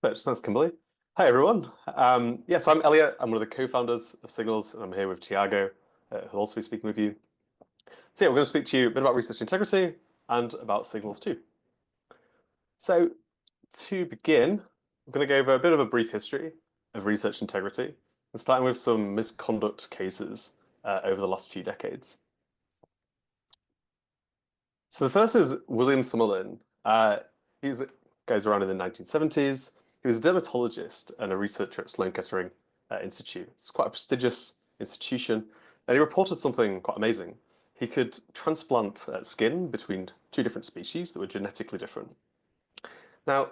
Thanks, Kimberly. Hi, everyone. So I'm Elliot. I'm one of the co-founders of Signals, and I'm here with Tiago, who'll also be speaking with you. So we're going to speak to you a bit about research integrity and about Signals too. So to begin, I'm going to go over a bit of a brief history of research integrity, and starting with some misconduct cases over the last few decades. So the first is William Summerlin. He goes around in the 1970s. He was a dermatologist and a researcher at Sloan Kettering Institute. It's quite a prestigious institution, and he reported something quite amazing. He could transplant skin between two different species that were genetically different. Now,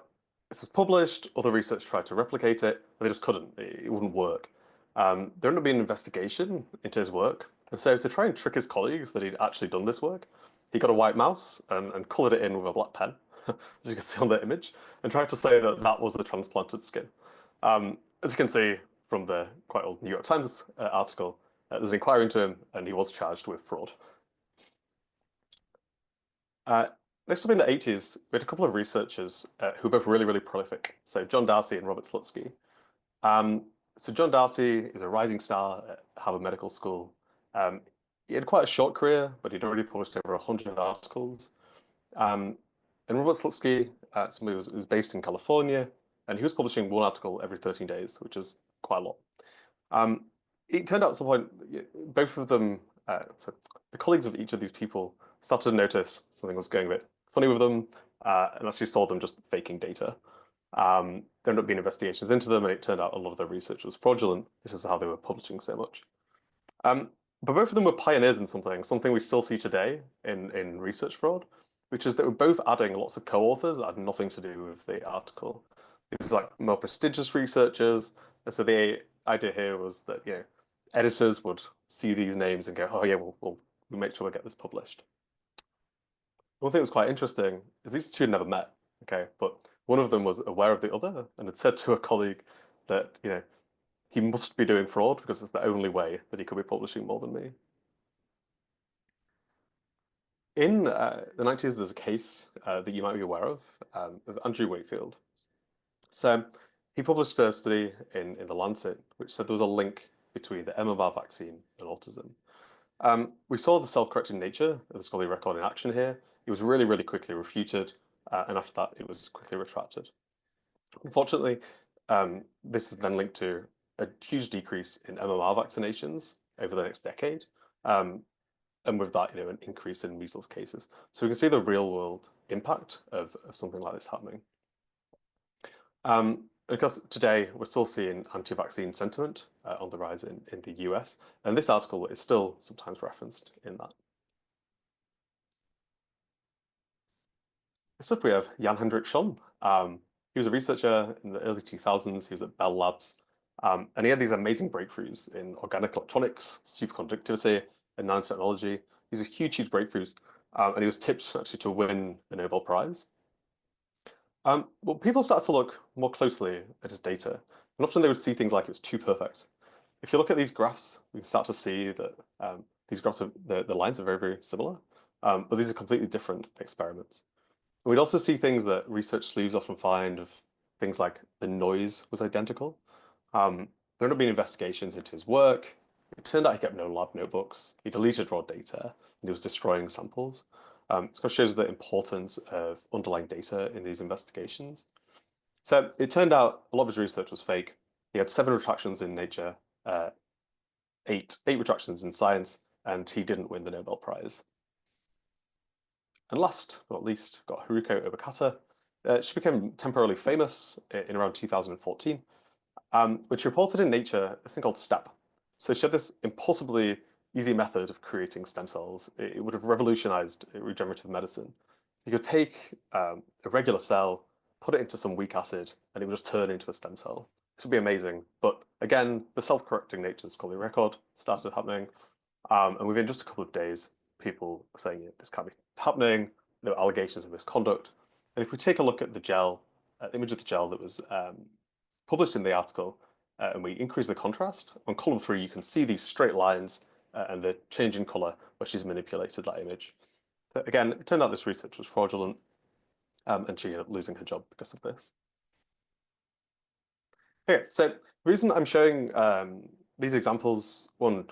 this was published, other research tried to replicate it, but they just couldn't. It wouldn't work. There ended up being an investigation into his work, and so to try and trick his colleagues that he'd actually done this work, he got a white mouse and coloured it in with a black pen, as you can see on the image, and tried to say that that was the transplanted skin. As you can see from the quite old New York Times article, there's an inquiry into him, and he was charged with fraud. Next up in the 80s, we had a couple of researchers who were both really, really prolific. So John Darcy and Robert Slutsky. So John Darcy is a rising star at Harvard Medical School. He had quite a short career, but he'd already published over 100 articles. Um, and Robert Slutsky, somebody was based in California, and he was publishing one article every 13 days, which is quite a lot. It turned out at some point, both of them, so the colleagues of each of these people started to notice something was going a bit funny with them, and actually saw them just faking data. There ended up being investigations into them, and it turned out a lot of their research was fraudulent. This is how they were publishing so much. But both of them were pioneers in something we still see today in research fraud, which is that we're both adding lots of co-authors that had nothing to do with the article. These are like more prestigious researchers, and so the idea here was that editors would see these names and go, "Oh yeah, we'll make sure we get this published." One thing that was quite interesting is these two had never met, okay, but one of them was aware of the other and had said to a colleague that he must be doing fraud because it's the only way that he could be publishing more than me. In the 90s, there's a case that you might be aware of Andrew Wakefield. So he published a study in The Lancet, which said there was a link between the MMR vaccine and autism. We saw the self-correcting nature of the scholarly record in action here. It was really, really quickly refuted, and after that, it was quickly retracted. Unfortunately, this is then linked to a huge decrease in MMR vaccinations over the next decade, and with that, an increase in measles cases. So we can see the real-world impact of something like this happening. Because today we're still seeing anti-vaccine sentiment on the rise in the US, and this article is still sometimes referenced in that. Next up, we have Jan Hendrik Schon. He was a researcher in the early 2000s. He was at Bell Labs, and he had these amazing breakthroughs in organic electronics, superconductivity, and nanotechnology. These are huge, huge breakthroughs, and he was tipped actually to win a Nobel Prize. Well, people start to look more closely at his data, and often they would see things like it was too perfect. If you look at these graphs, we can start to see that these graphs are the lines are very, very similar, but these are completely different experiments. And we'd also see things that research sleeves often find of things like the noise was identical. There ended up being investigations into his work. It turned out he kept no lab notebooks. He deleted raw data, and he was destroying samples. This kind of shows the importance of underlying data in these investigations. So it turned out a lot of his research was fake. He had 7 retractions in Nature, eight retractions in Science, and he didn't win the Nobel Prize. And last but not least, got Haruko Obokata. She became temporarily famous in around 2014, which reported in Nature a thing called STEP. So she had this impossibly easy method of creating stem cells. It would have revolutionized regenerative medicine. You could take a regular cell, put it into some weak acid, and it would just turn into a stem cell. This would be amazing. But again, the self-correcting nature of scholarly record started happening. And within just a couple of days, people were saying this can't be happening. There were allegations of misconduct. And if we take a look at the gel, image of the gel that was published in the article, and we increase the contrast, on column 3, you can see these straight lines and the change in color where she's manipulated that image. But again, it turned out this research was fraudulent, and she ended up losing her job because of this. Okay, so the reason I'm showing these examples, one,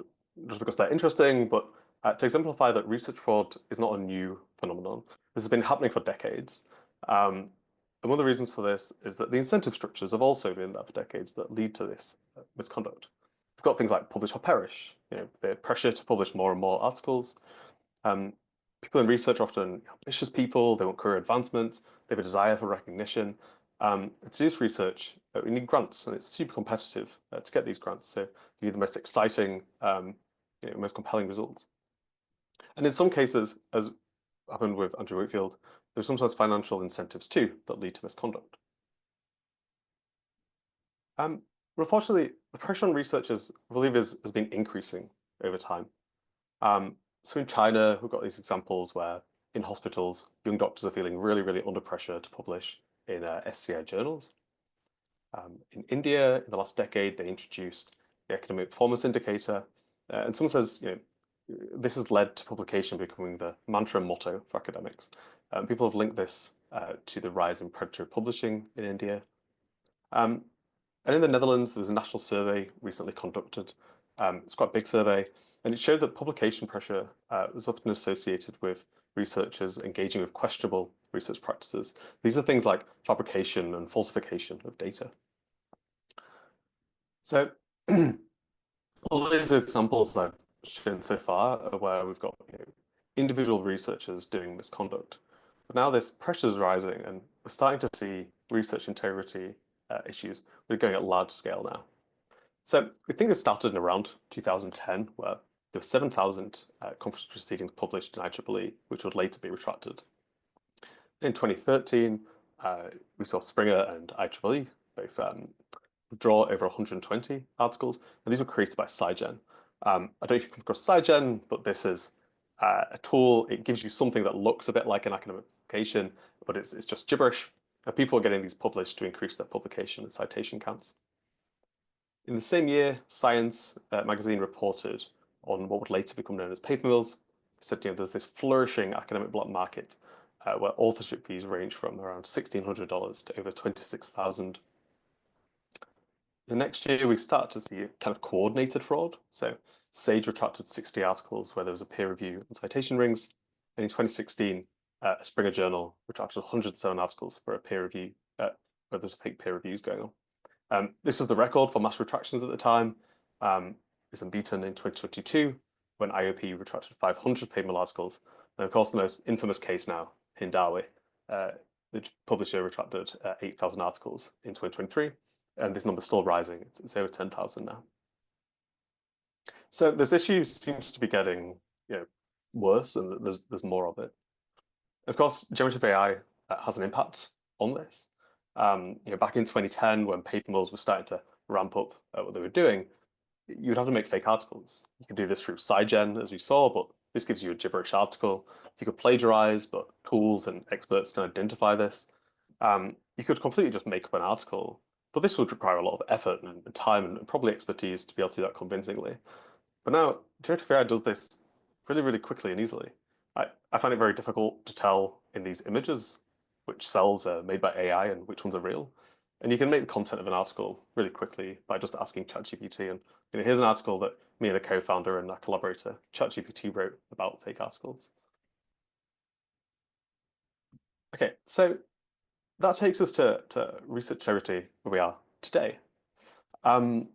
just because they're interesting, but to exemplify that research fraud is not a new phenomenon. This has been happening for decades. And one of the reasons for this is that the incentive structures have also been there for decades that lead to this misconduct. We've got things like publish or perish, the pressure to publish more and more articles. Um, People in research are often ambitious people, they want career advancement, they have a desire for recognition. To do this research, we need grants, and it's super competitive to get these grants. So you need the most exciting, most compelling results. And in some cases, as happened with Andrew Wakefield, there's sometimes financial incentives too that lead to misconduct. Um, but unfortunately, the pressure on researchers, I believe, has been increasing over time. So in China, we've got these examples where in hospitals, young doctors are feeling really, really under pressure to publish in SCI journals. In India, in the last decade, they introduced the academic performance indicator, and someone says, this has led to publication becoming the mantra and motto for academics. People have linked this to the rise in predatory publishing in India. Um, and in the Netherlands, there was a national survey recently conducted. It's quite a big survey, and it showed that publication pressure was often associated with researchers engaging with questionable research practices. These are things like fabrication and falsification of data. So all these examples I've shown so far are where we've got individual researchers doing misconduct. But now this pressure is rising, and we're starting to see research integrity issues really going at large scale now. So we think this started in around 2010, where there were 7,000 conference proceedings published in IEEE, which would later be retracted. In 2013, we saw Springer and IEEE both draw over 120 articles, and these were created by SciGen. I don't know if you've come across SciGen, but this is a tool. It gives you something that looks a bit like an academic publication, but it's just gibberish. And people are getting these published to increase their publication and citation counts. In the same year, Science magazine reported on what would later become known as paper mills. It said, there's this flourishing academic block market where authorship fees range from around $1,600 to over $26,000. The next year, we start to see kind of coordinated fraud. So Sage retracted 60 articles where there was a peer review and citation rings. And in 2016, a Springer Journal retracted 107 articles for a peer review, where there's fake peer reviews going on. This was the record for mass retractions at the time. It's unbeaten in 2022 when IOP retracted 500 paper mill articles. And of course, the most infamous case now, Hindawi, the publisher retracted 8,000 articles in 2023. And this number's still rising. It's over 10,000 now. So this issue seems to be getting worse, and there's more of it. Of course, generative AI has an impact on this. Back in 2010, when paper mills were starting to ramp up what they were doing, you'd have to make fake articles. You could do this through SciGen, as we saw, but this gives you a gibberish article. You could plagiarize, but tools and experts can identify this. You could completely just make up an article, but this would require a lot of effort and time and probably expertise to be able to do that convincingly. But now, generative AI does this really, really quickly and easily. I find it very difficult to tell in these images which cells are made by AI and which ones are real. And you can make the content of an article really quickly by just asking ChatGPT. And here's an article that me and a co-founder and a collaborator, ChatGPT, wrote about fake articles. Okay, so that takes us to research charity where we are today. And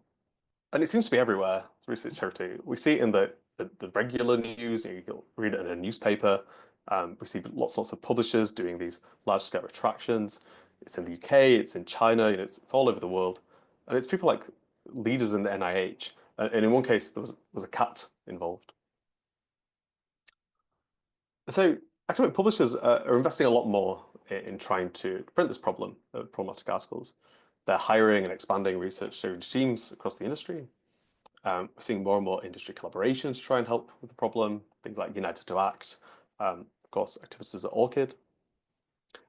it seems to be everywhere, research charity. We see it in the regular news, you'll read it in a newspaper. We see lots of publishers doing these large-scale retractions. It's in the UK, it's in China, it's all over the world. And it's people like leaders in the NIH. And in one case, there was a cat involved. So academic publishers are investing a lot more in trying to prevent this problem of problematic articles. They're hiring and expanding research teams across the industry. We're seeing more and more industry collaborations to try and help with the problem, things like United to Act, of course, activities at ORCID.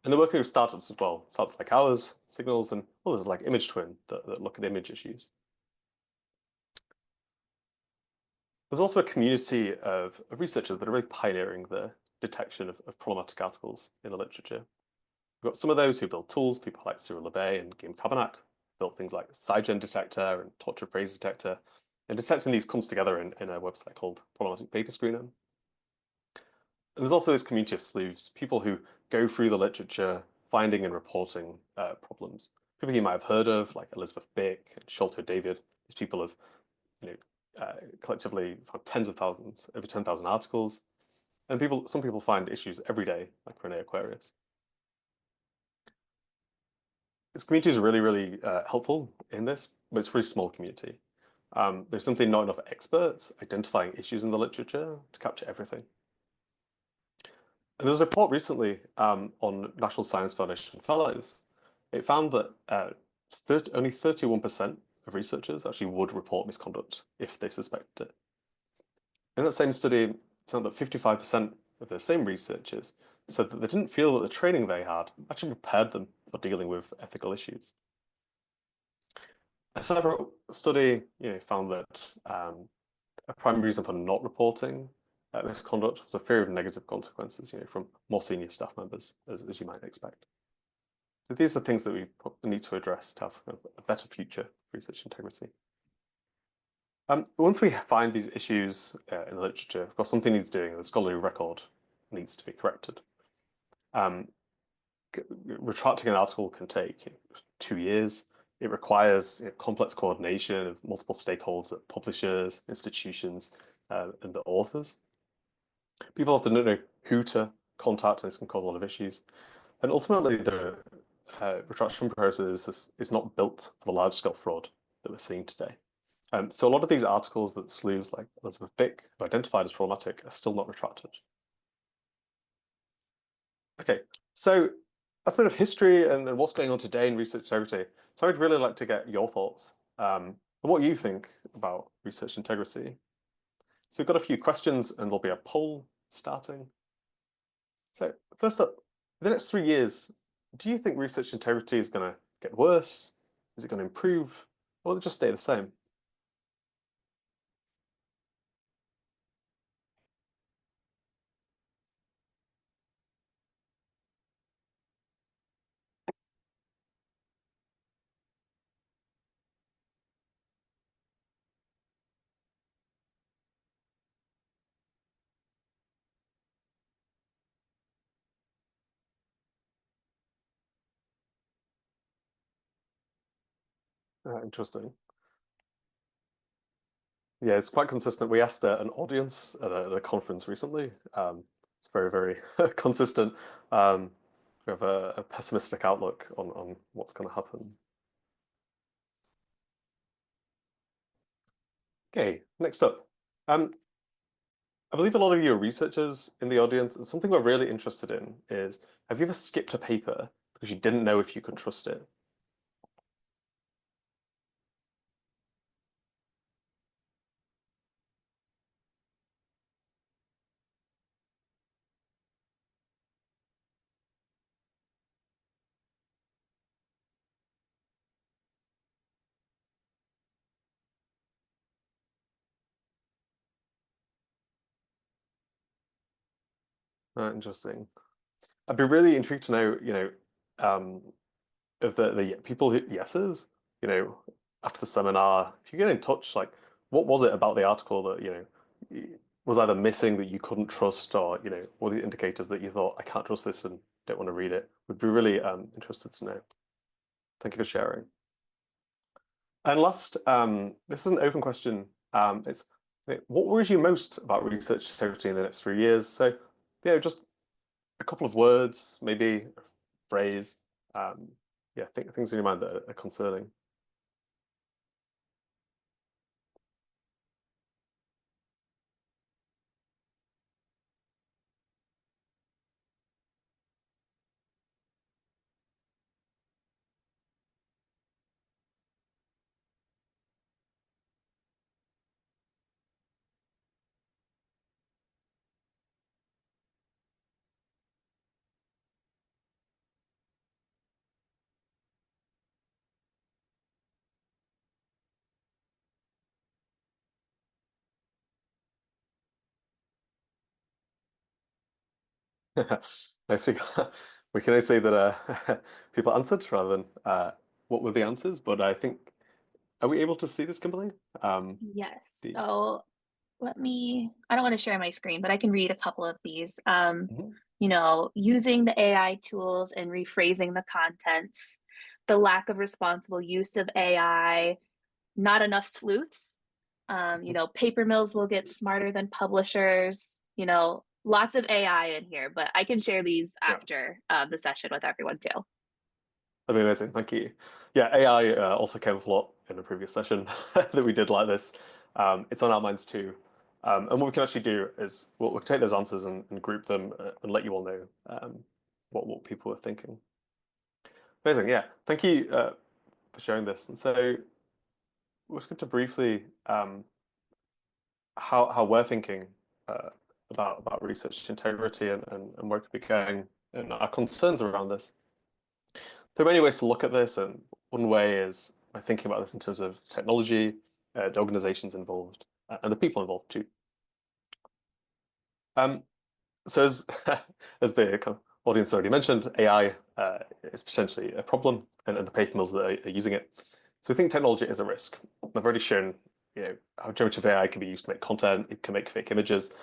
And they're working with startups as well, startups like ours, Signals, and others like Image Twin that look at image issues. There's also a community of researchers that are really pioneering the detection of problematic articles in the literature. We've got some of those who build tools, people like Cyril Lebay and Guillaume Cabernac, built things like sidechain detector and torture phrase detector. And detecting these comes together in a website called Problematic Paper Screener. And there's also this community of sleuths, people who go through the literature, finding and reporting problems. People you might have heard of, like Elizabeth Bick and Sholto David. These people have, you know, collectively found tens of thousands, over 10,000 articles. And some people find issues every day, like Rene Aquarius. This community is really, really helpful in this, but it's a really small community. There's simply not enough experts identifying issues in the literature to capture everything. And there was a report recently on National Science Foundation Fellows. It found that only 31% of researchers actually would report misconduct if they suspected it. In that same study, it found that 55% of those same researchers said that they didn't feel that the training they had actually prepared them for dealing with ethical issues. A separate study, found that a primary reason for not reporting misconduct was a fear of negative consequences, from more senior staff members, as you might expect. So these are things that we need to address to have a better future for research integrity. Once we find these issues in the literature, of course, something needs doing. The scholarly record needs to be corrected. Retracting an article can take 2 years. It requires complex coordination of multiple stakeholders, publishers, institutions, and the authors. People often don't know who to contact, and this can cause a lot of issues. And ultimately, the retraction process is not built for the large-scale fraud that we're seeing today. So a lot of these articles that sleuths like Elizabeth Bick have identified as problematic are still not retracted. Okay, so that's a bit of history and what's going on today in research integrity. So I'd really like to get your thoughts and what you think about research integrity. So we've got a few questions and there'll be a poll starting. So first up, in the next 3 years, do you think research integrity is going to get worse? Is it going to improve? Or will it just stay the same? Interesting. Yeah, it's quite consistent. We asked an audience at a conference recently. It's very, very consistent. We have a pessimistic outlook on what's going to happen. Okay, next up. I believe a lot of you are researchers in the audience, and something we're really interested in is, have you ever skipped a paper because you didn't know if you could trust it? Interesting. I'd be really intrigued to know, um, of the people who yeses, you know, after the seminar, if you get in touch, like, what was it about the article that, was either missing that you couldn't trust, or, what are the indicators that you thought, I can't trust this and don't want to read it? Would be really interested to know. Thank you for sharing. And last, this is an open question. It's what worries you most about research integrity in the next 3 years? So, just a couple of words, maybe a phrase. Um, yeah, think things in your mind that are concerning. Nice. We can only say that people answered rather than what were the answers, but I think, are we able to see this, Kimberly? Yes. The, So I don't want to share my screen, but I can read a couple of these. Mhm. Using the AI tools and rephrasing the contents, the lack of responsible use of AI, not enough sleuths. Paper mills will get smarter than publishers, lots of AI in here, but I can share these Yeah, after the session with everyone too. that'd be amazing. Thank you. Yeah, AI also came up a lot in a previous session that we did like this. It's on our minds too. And what we can actually do is we'll take those answers and group them and let you all know what people are thinking. Amazing. Yeah. Thank you for sharing this. And so we're just going to briefly how we're thinking uh, about research integrity and where it could be going and our concerns around this. There are many ways to look at this, and one way is by thinking about this in terms of technology, the organizations involved, and the people involved too. Um, so as as the kind of audience already mentioned, AI is potentially a problem, and the paper mills that are using it. So we think technology is a risk. I've already shown, how generative AI can be used to make content. It can make fake images.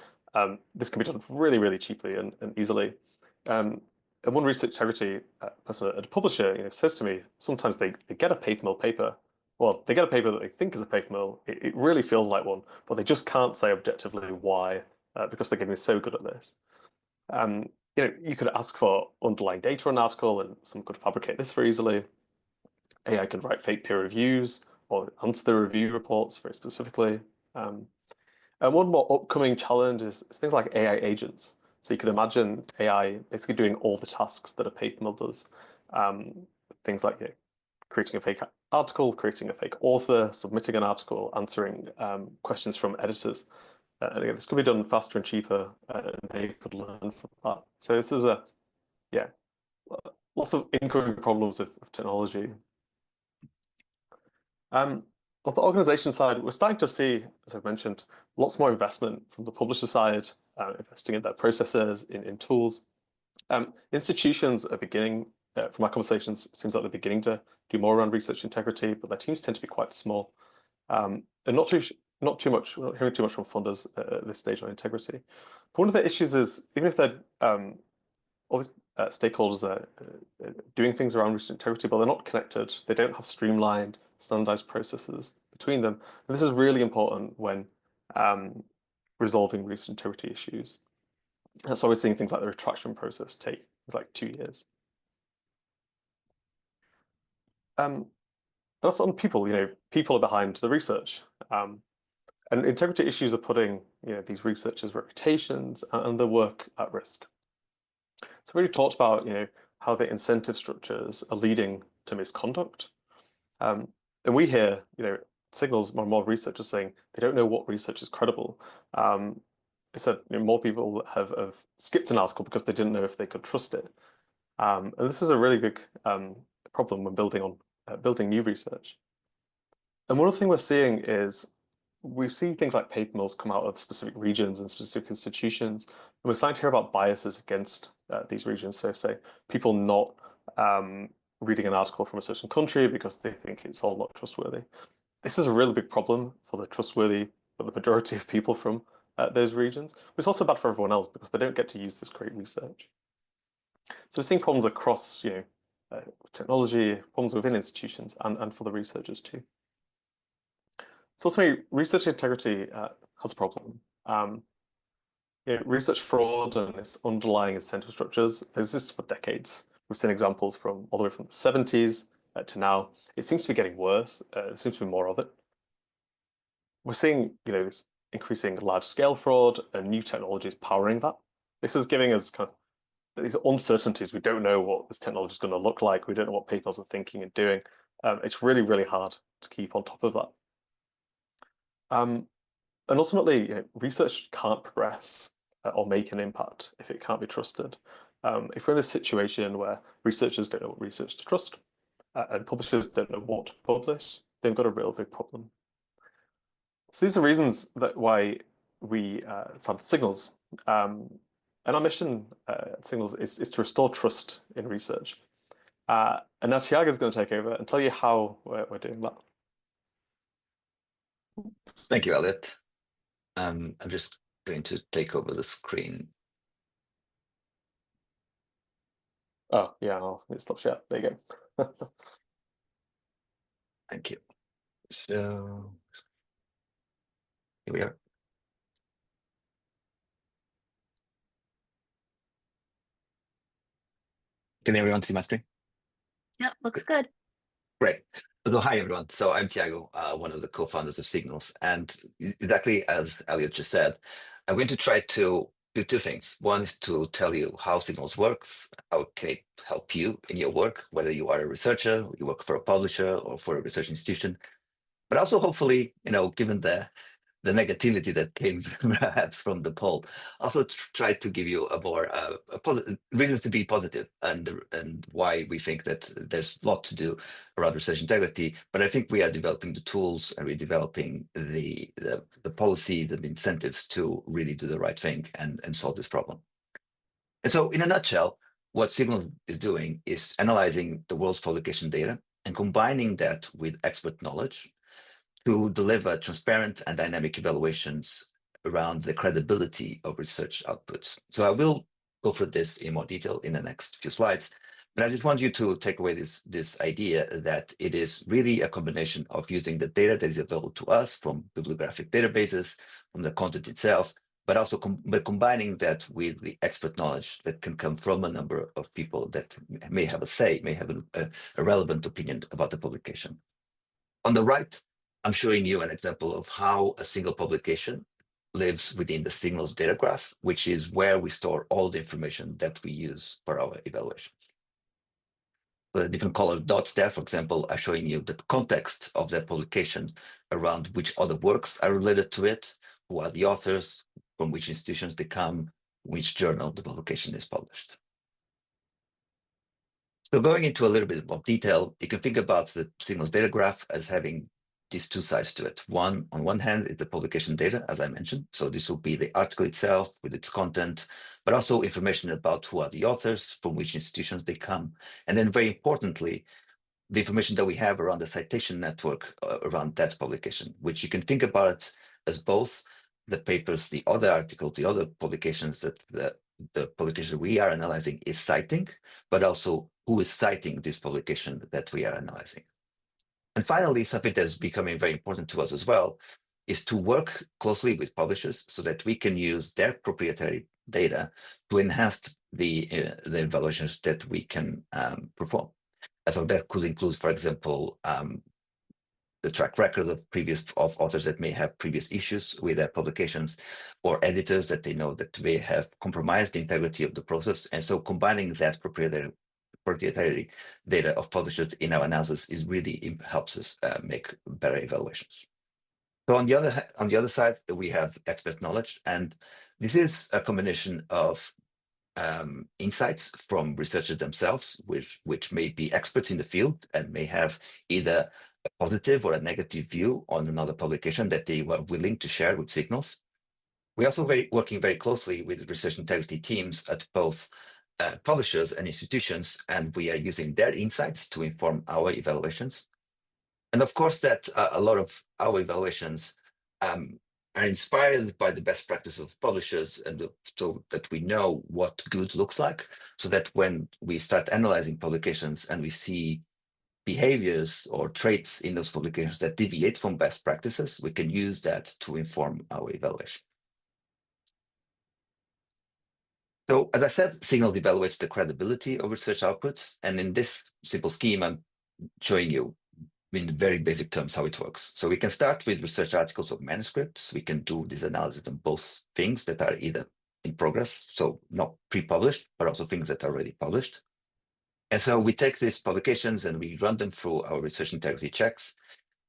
This can be done really, really cheaply and easily. And one research integrity person at a publisher, says to me, sometimes they get a paper mill paper. Well, they get a paper that they think is a paper mill. It really feels like one, but they just can't say objectively why, because they're getting so good at this. Um, you could ask for underlying data on an article, and some could fabricate this very easily. AI could write fake peer reviews or answer the review reports very specifically. Um, and one more upcoming challenge is things like AI agents. So you could imagine AI basically doing all the tasks that a paper mill does. Things like creating a fake article, creating a fake author, submitting an article, answering questions from editors. And again, this could be done faster and cheaper, and they could learn from that. So this is yeah, lots of incoming problems of technology. Um, on the organization side, we're starting to see, as I've mentioned, lots more investment from the publisher side, investing in their processes, in tools. Institutions are beginning, from our conversations, it seems like they're beginning to do more around research integrity, but their teams tend to be quite small. And we're not hearing too much from funders at this stage on integrity. But one of the issues is, even if they're all these stakeholders are doing things around research integrity, but they're not connected. They don't have streamlined, standardized processes between them. And this is really important when um, resolving research integrity issues. That's why we're seeing things like the retraction process take it's like 2 years. That's on people. People are behind the research. And integrity issues are putting, these researchers' reputations and their work at risk. So we already talked about, how the incentive structures are leading to misconduct. Um, and we hear, signals more and more researchers saying they don't know what research is credible. They said more people have skipped an article because they didn't know if they could trust it. And this is a really big problem when building new research. And one other thing we're seeing is we see things like paper mills come out of specific regions and specific institutions, and we're starting to hear about biases against these regions. So, say people not reading an article from a certain country because they think it's all not trustworthy. This is a really big problem for for the majority of people from those regions. But it's also bad for everyone else because they don't get to use this great research. So we're seeing problems across, technology, problems within institutions, and for the researchers too. So ultimately, research integrity has a problem. Research fraud and its underlying incentive structures exist for decades. We've seen examples from all the way from the 70s to now. It seems to be getting worse. There seems to be more of it. We're seeing, this increasing large-scale fraud and new technologies powering that. This is giving us kind of these uncertainties. We don't know what this technology is going to look like. We don't know what papers are thinking and doing. It's really, really hard to keep on top of that. Um, And ultimately, research can't progress or make an impact if it can't be trusted. If we're in this situation where researchers don't know what research to trust and publishers don't know what to publish, they've got a real big problem. So these are reasons that why we started Signals. And our mission at Signals is to restore trust in research. And now Tiago's going to take over and tell you how we're doing that. Thank you, Elliot. I'm just going to take over the screen. Oh, yeah, it stops share. There you go. Thank you. So here we are. Can everyone see my screen? Yep, looks good. Great. So hi, everyone. So I'm Tiago, one of the co-founders of Signals. And exactly as Elliot just said, I'm going to try to do two things. One is to tell you how Signals works, how it can help you in your work, whether you are a researcher, you work for a publisher or for a research institution. But also, hopefully, given the negativity that came perhaps from the poll, also try to give you a more reasons to be positive and why we think that there's a lot to do around research integrity. But I think we are developing the tools and we're developing the policies and incentives to really do the right thing and solve this problem. And so in a nutshell, what Signals is doing is analyzing the world's publication data and combining that with expert knowledge to deliver transparent and dynamic evaluations around the credibility of research outputs. So I will go through this in more detail in the next few slides, but I just want you to take away this idea that it is really a combination of using the data that is available to us from bibliographic databases, from the content itself, but also combining that with the expert knowledge that can come from a number of people that may have a say, may have a relevant opinion about the publication. On the right, I'm showing you an example of how a single publication lives within the Signals data graph, which is where we store all the information that we use for our evaluations. The different colored dots there, for example, are showing you the context of that publication around which other works are related to it, who are the authors, from which institutions they come, which journal the publication is published. So going into a little bit more detail, you can think about the Signals data graph as having these two sides to it. One, on one hand, is the publication data, as I mentioned. So this will be the article itself with its content, but also information about who are the authors, from which institutions they come. And then very importantly, the information that we have around the citation network around that publication, which you can think about it as both the papers, the other articles, the other publications that the publication we are analyzing is citing, but also who is citing this publication that we are analyzing. And finally, something that's becoming very important to us as well is to work closely with publishers so that we can use their proprietary data to enhance the evaluations that we can perform. And so that could include, for example, the track record of authors that may have previous issues with their publications, or editors that they know that may have compromised the integrity of the process. And so combining that proprietary data of publishers in our analysis is really helps us make better evaluations. So on the other side, we have expert knowledge, and this is a combination of insights from researchers themselves, which may be experts in the field and may have either a positive or a negative view on another publication that they were willing to share with Signals. We're also working very closely with research integrity teams at both publishers and institutions, and we are using their insights to inform our evaluations. And of course, that a lot of our evaluations are inspired by the best practice of publishers, and so that we know what good looks like, so that when we start analyzing publications and we see behaviors or traits in those publications that deviate from best practices, we can use that to inform our evaluation. So as I said, Signals evaluates the credibility of research outputs. And in this simple scheme, I'm showing you in very basic terms how it works. So we can start with research articles or manuscripts. We can do this analysis on both things that are either in progress, so not pre-published, but also things that are already published. And so we take these publications and we run them through our research integrity checks.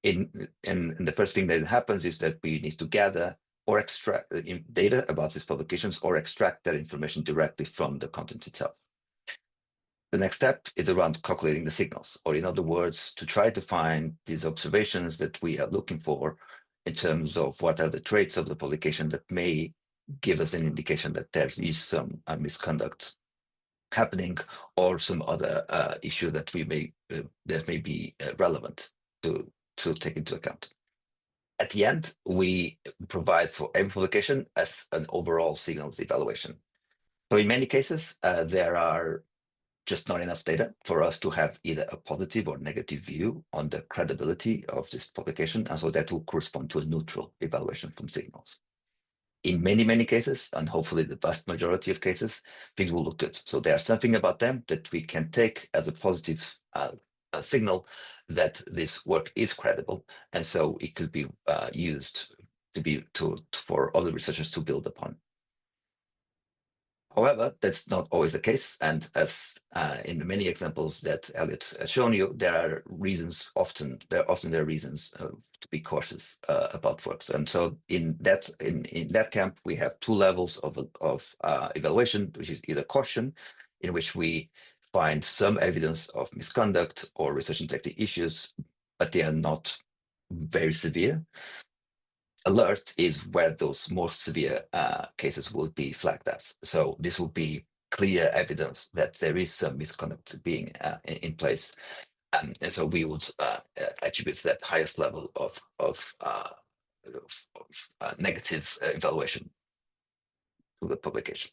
And the first thing that happens is that we need to gather or extract data about these publications or extract that information directly from the content itself. The next step is around calculating the signals, or in other words, to try to find these observations that we are looking for in terms of what are the traits of the publication that may give us an indication that there is some misconduct. happening, or some other issue that we may that may be relevant to take into account. At the end, we provide for every publication as an overall signals evaluation. So in many cases, there are just not enough data for us to have either a positive or negative view on the credibility of this publication, and so that will correspond to a neutral evaluation from signals. In many, many cases, and hopefully the vast majority of cases, things will look good. So there's something about them that we can take as a positive signal that this work is credible, and so it could be used for other researchers to build upon. However, that's not always the case, and as in the many examples that Elliot has shown you, there are reasons. There are reasons to be cautious about works, and so in that camp we have two levels of evaluation, which is either caution, in which we find some evidence of misconduct or research integrity issues, but they are not very severe. Alert is where those more severe cases will be flagged as. So this will be clear evidence that there is some misconduct being in place, and so we would attribute that highest level of negative evaluation to the publication.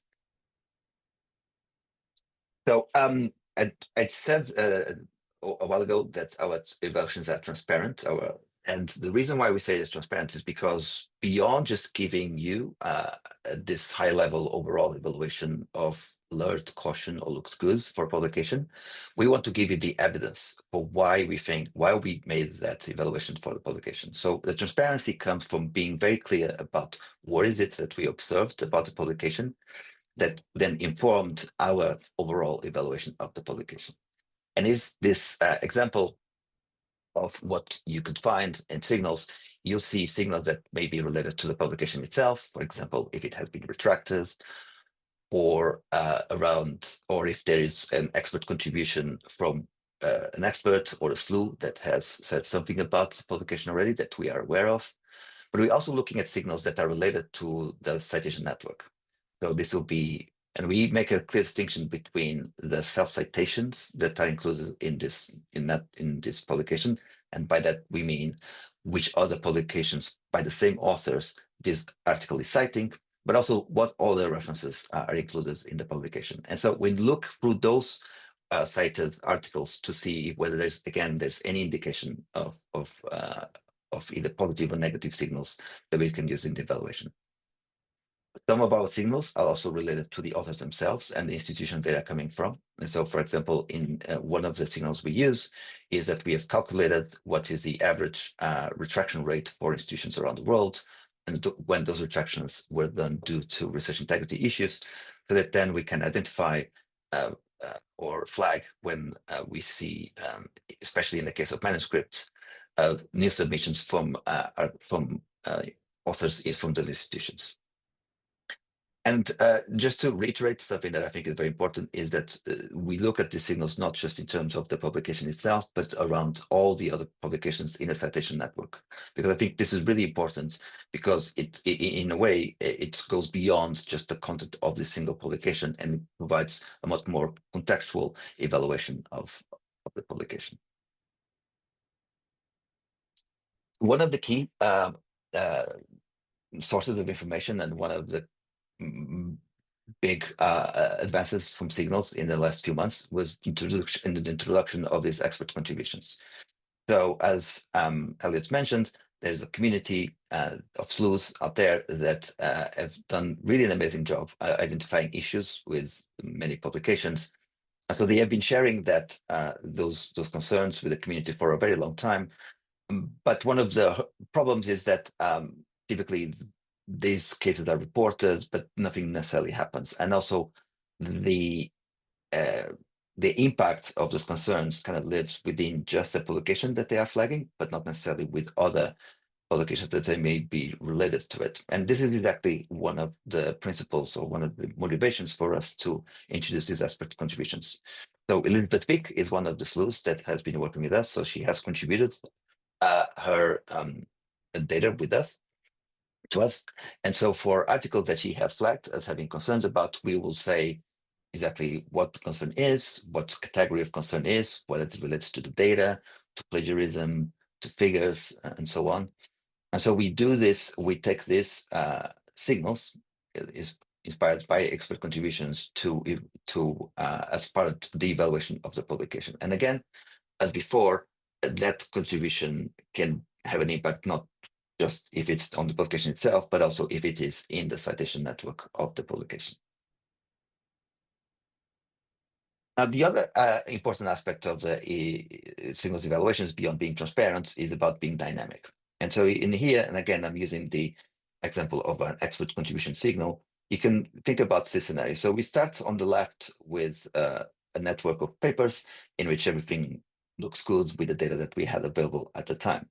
So I said a while ago that our evaluations are transparent. And the reason why we say it's transparent is because beyond just giving you this high-level overall evaluation of alert, caution, or looks good for publication, we want to give you the evidence for why we made that evaluation for the publication. So the transparency comes from being very clear about what is it that we observed about the publication that then informed our overall evaluation of the publication. And is this example of what you could find in signals, you'll see signals that may be related to the publication itself. For example, if it has been retracted, or or if there is an expert contribution from an expert or a sleuth that has said something about the publication already that we are aware of. But we're also looking at signals that are related to the citation network. So this will be, and we make a clear distinction between the self-citations that are included in this publication, and by that we mean which other publications by the same authors this article is citing, but also what other references are included in the publication. And so we look through those cited articles to see whether there's any indication of either positive or negative signals that we can use in the evaluation. Some of our signals are also related to the authors themselves and the institution they are coming from. And so, for example, in one of the signals we use is that we have calculated what is the average retraction rate for institutions around the world, and when those retractions were done due to research integrity issues, so that then we can identify or flag when we see, especially in the case of manuscripts, new submissions from authors from those institutions. And just to reiterate something that I think is very important is that we look at the signals not just in terms of the publication itself, but around all the other publications in a citation network. Because I think this is really important because in a way, it goes beyond just the content of the single publication and it provides a much more contextual evaluation of the publication. One of the key sources of information and one of the big advances from signals in the last few months was the introduction of these expert contributions. So as Elliot mentioned, there's a community of sleuths out there that have done really an amazing job identifying issues with many publications. And so they have been sharing that those concerns with the community for a very long time. But one of the problems is that typically these cases are reported, but nothing necessarily happens. And also the impact of those concerns kind of lives within just the publication that they are flagging, but not necessarily with other publications that they may be related to it. And this is exactly one of the principles or one of the motivations for us to introduce these expert contributions. So Elizabeth Vick is one of the sleuths that has been working with us. So she has contributed her data with us. To us. And so for articles that she has flagged as having concerns about, we will say, exactly what the concern is, what category of concern is, whether it relates to the data, to plagiarism, to figures, and so on. And so we do this, we take this signals is inspired by expert contributions to as part of the evaluation of the publication. And again, as before, that contribution can have an impact not just if it's on the publication itself, but also if it is in the citation network of the publication. Now, the other important aspect of the signals evaluations beyond being transparent is about being dynamic. And so in here, and again, I'm using the example of an expert contribution signal. You can think about this scenario. So we start on the left with a network of papers in which everything looks good with the data that we had available at the time.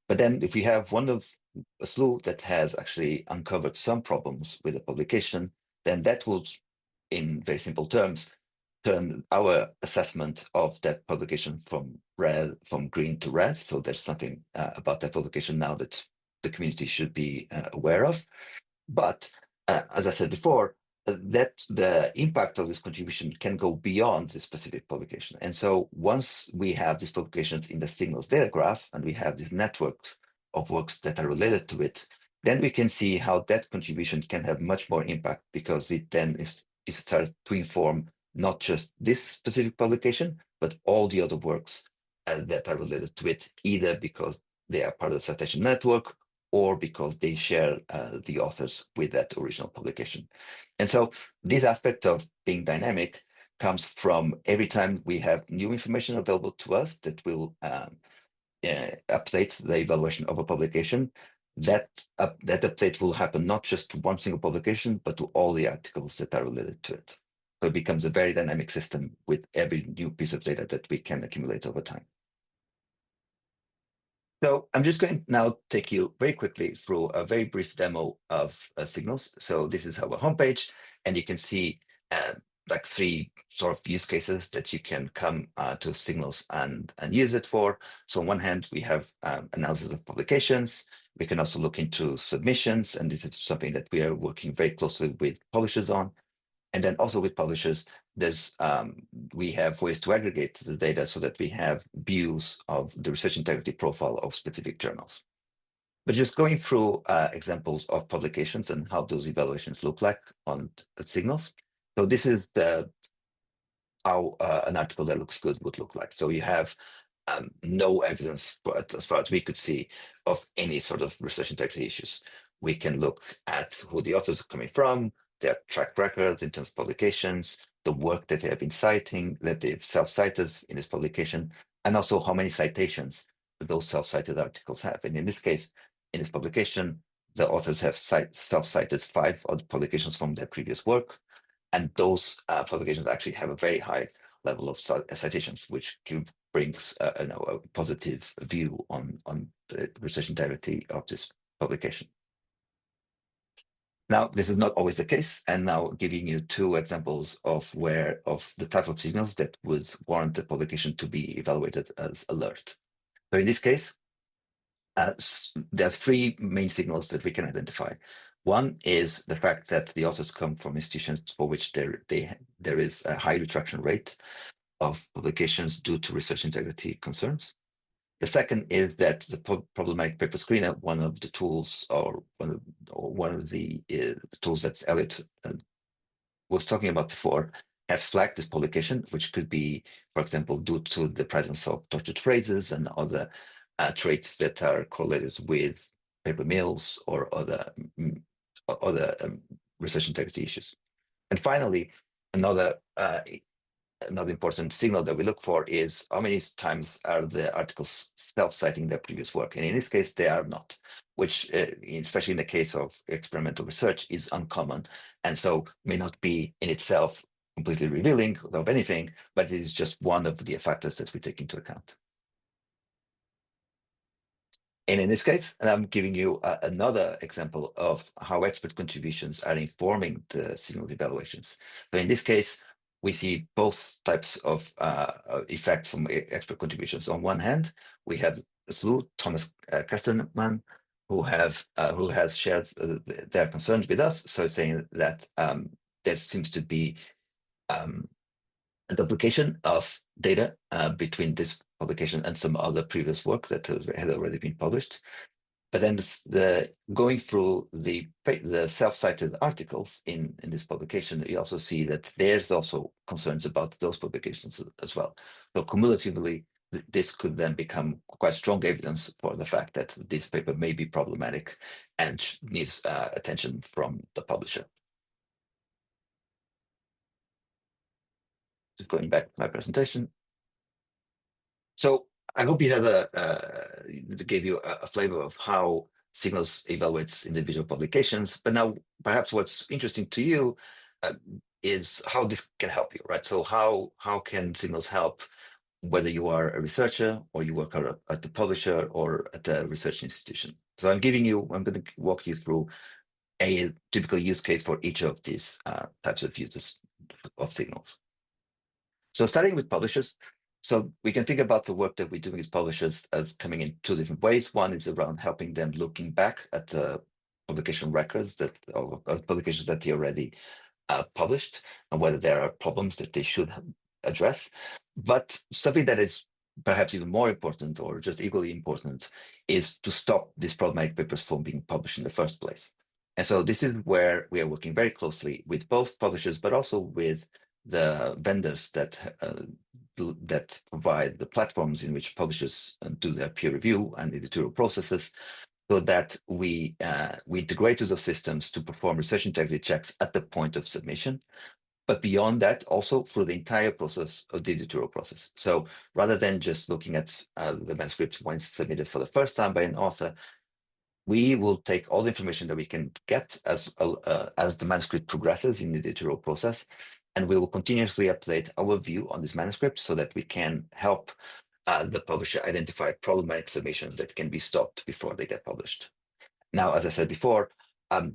But then if we have a slew that has actually uncovered some problems with the publication, then that will, in very simple terms, turn our assessment of that publication from green to red. So there's something about that publication now that the community should be aware of. But as I said before, that the impact of this contribution can go beyond this specific publication. And so once we have these publications in the signals data graph and we have this network of works that are related to it, then we can see how that contribution can have much more impact, because it then is started to inform not just this specific publication, but all the other works that are related to it, either because they are part of the citation network or because they share the authors with that original publication. And so this aspect of being dynamic comes from every time we have new information available to us that will update the evaluation of a publication. That update will happen not just to one single publication, but to all the articles that are related to it. So it becomes a very dynamic system with every new piece of data that we can accumulate over time. So I'm just going to now take you very quickly through a very brief demo of signals. So this is our homepage, and you can see like 3 sort of use cases that you can come to signals and use it for. So on one hand, we have analysis of publications. We can also look into submissions, and this is something that we are working very closely with publishers on. And then also with publishers, there's we have ways to aggregate the data so that we have views of the research integrity profile of specific journals. But just going through examples of publications and how those evaluations look like on signals. So this is how an article that looks good would look like. So you have no evidence, as far as we could see, of any sort of research integrity issues. We can look at who the authors are coming from, their track records in terms of publications, the work that they have been citing, that they've self-cited in this publication, and also how many citations those self-cited articles have. And in this case, in this publication, the authors have self-cited 5 other publications from their previous work, and those publications actually have a very high level of citations, which brings a positive view on the research integrity of this publication. Now, this is not always the case, and now giving you 2 examples of the type of signals that would warrant the publication to be evaluated as alert. So in this case, there are 3 main signals that we can identify. One is the fact that the authors come from institutions for which there is a high retraction rate of publications due to research integrity concerns. The second is that the problematic paper screener, one of the tools, or one of the tools that Elliot was talking about before, has flagged this publication, which could be, for example, due to the presence of tortured phrases and other traits that are correlated with paper mills or other research integrity issues. And finally, another important signal that we look for is how many times are the articles self-citing their previous work. And in this case, they are not, which, especially in the case of experimental research, is uncommon. And so may not be in itself completely revealing of anything, but it is just one of the factors that we take into account. And in this case, and I'm giving you another example of how expert contributions are informing the signal evaluations. So in this case, we see both types of effects from expert contributions. On one hand, we have Slew, Thomas Casterman, who has shared their concerns with us. So saying that there seems to be a duplication of data between this publication and some other previous work that had already been published. But then going through the self-cited articles in this publication, you also see that there's also concerns about those publications as well. So cumulatively, this could then become quite strong evidence for the fact that this paper may be problematic and needs attention from the publisher. Just going back to my presentation. So I hope you had gave you a flavor of how Signals evaluates individual publications. But now, perhaps what's interesting to you is how this can help you, right? So how can Signals help, whether you are a researcher or you work at the publisher or at a research institution? So I'm going to walk you through a typical use case for each of these types of users of Signals. So starting with publishers, so we can think about the work that we do with publishers as coming in two different ways. One is around helping them looking back at the publication records of publications that they already published and whether there are problems that they should address. But something that is perhaps even more important or just equally important is to stop these problematic papers from being published in the first place. And so this is where we are working very closely with both publishers, but also with the vendors that provide the platforms in which publishers do their peer review and editorial processes, so that we integrate with those systems to perform research integrity checks at the point of submission, but beyond that, also through the entire process of the editorial process. So rather than just looking at the manuscript once submitted for the first time by an author, we will take all the information that we can get as the manuscript progresses in the editorial process, and we will continuously update our view on this manuscript so that we can help the publisher identify problematic submissions that can be stopped before they get published. Now, as I said before,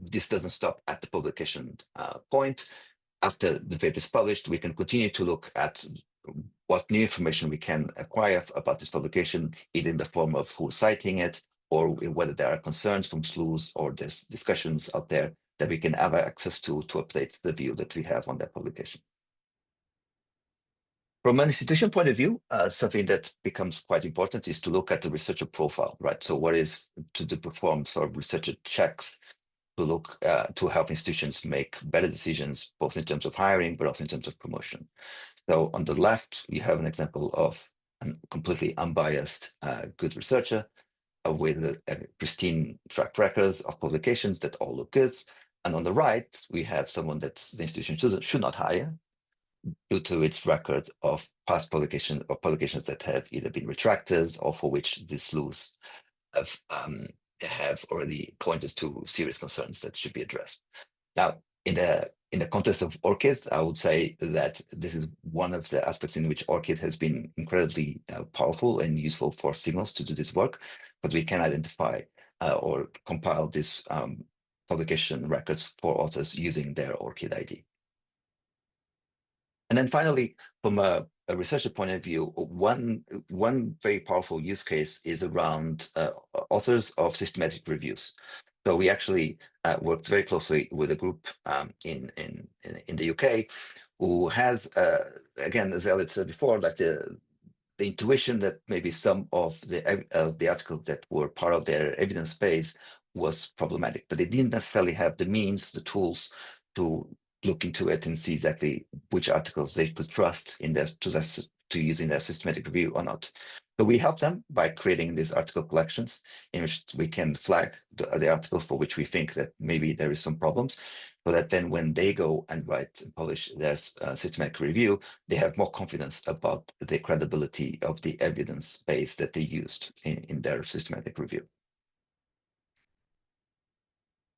this doesn't stop at the publication point. After the paper is published, we can continue to look at what new information we can acquire about this publication, either in the form of who's citing it, or whether there are concerns from sleuths or there's discussions out there that we can have access to update the view that we have on that publication. From an institution point of view, something that becomes quite important is to look at the researcher profile, right? So what is to perform sort of researcher checks to look to help institutions make better decisions, both in terms of hiring, but also in terms of promotion. So on the left, you have an example of a completely unbiased, good researcher with a pristine track records of publications that all look good. And on the right, we have someone that the institution should not hire due to its record of past publications or publications that have either been retracted or for which the sleuths have already pointed to serious concerns that should be addressed. Now, in the context of ORCID, I would say that this is one of the aspects in which ORCID has been incredibly powerful and useful for Signals to do this work, but we can identify or compile these publication records for authors using their ORCID ID. And then finally, from a researcher point of view, one very powerful use case is around authors of systematic reviews. So we actually worked very closely with a group in the UK who has, again, as Elliot said before, like the intuition that maybe some of the articles that were part of their evidence base was problematic, but they didn't necessarily have the means, the tools to look into it and see exactly which articles they could trust in their to use in their systematic review or not. So we help them by creating these article collections in which we can flag the articles for which we think that maybe there is some problems, so that then when they go and write and publish their systematic review, they have more confidence about the credibility of the evidence base that they used in their systematic review.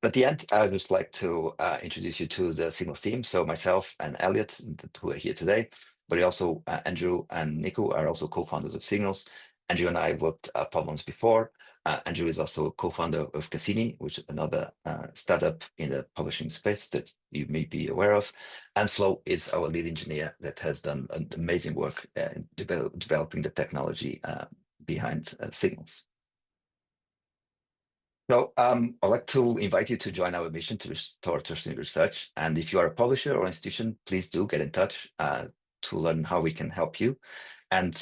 At the end, I would just like to introduce you to the Signals team. So myself and Elliot, who are here today, but also Andrew and Nico are also co-founders of Signals. Andrew and I worked at Problems before. Andrew is also a co-founder of Cassini, which is another startup in the publishing space that you may be aware of. And Flo is our lead engineer that has done amazing work in developing the technology behind Signals. So I'd like to invite you to join our mission to restore trust in research. And if you are a publisher or institution, please do get in touch to learn how we can help you. And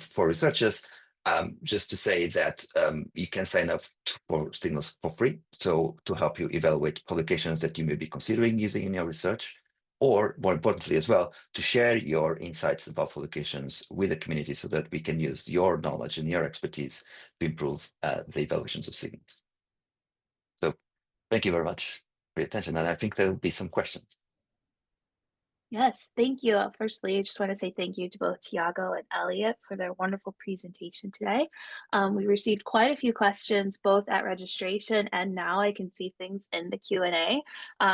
for researchers, just to say that you can sign up for Signals for free. So to help you evaluate publications that you may be considering using in your research, or more importantly as well, to share your insights about publications with the community so that we can use your knowledge and your expertise to improve the evaluations of Signals. So thank you very much for your attention. And I think there will be some questions. Yes, thank you. Firstly, I just want to say thank you to both Tiago and Elliot for their wonderful presentation today. We received quite a few questions, both at registration and now I can see things in the Q&A.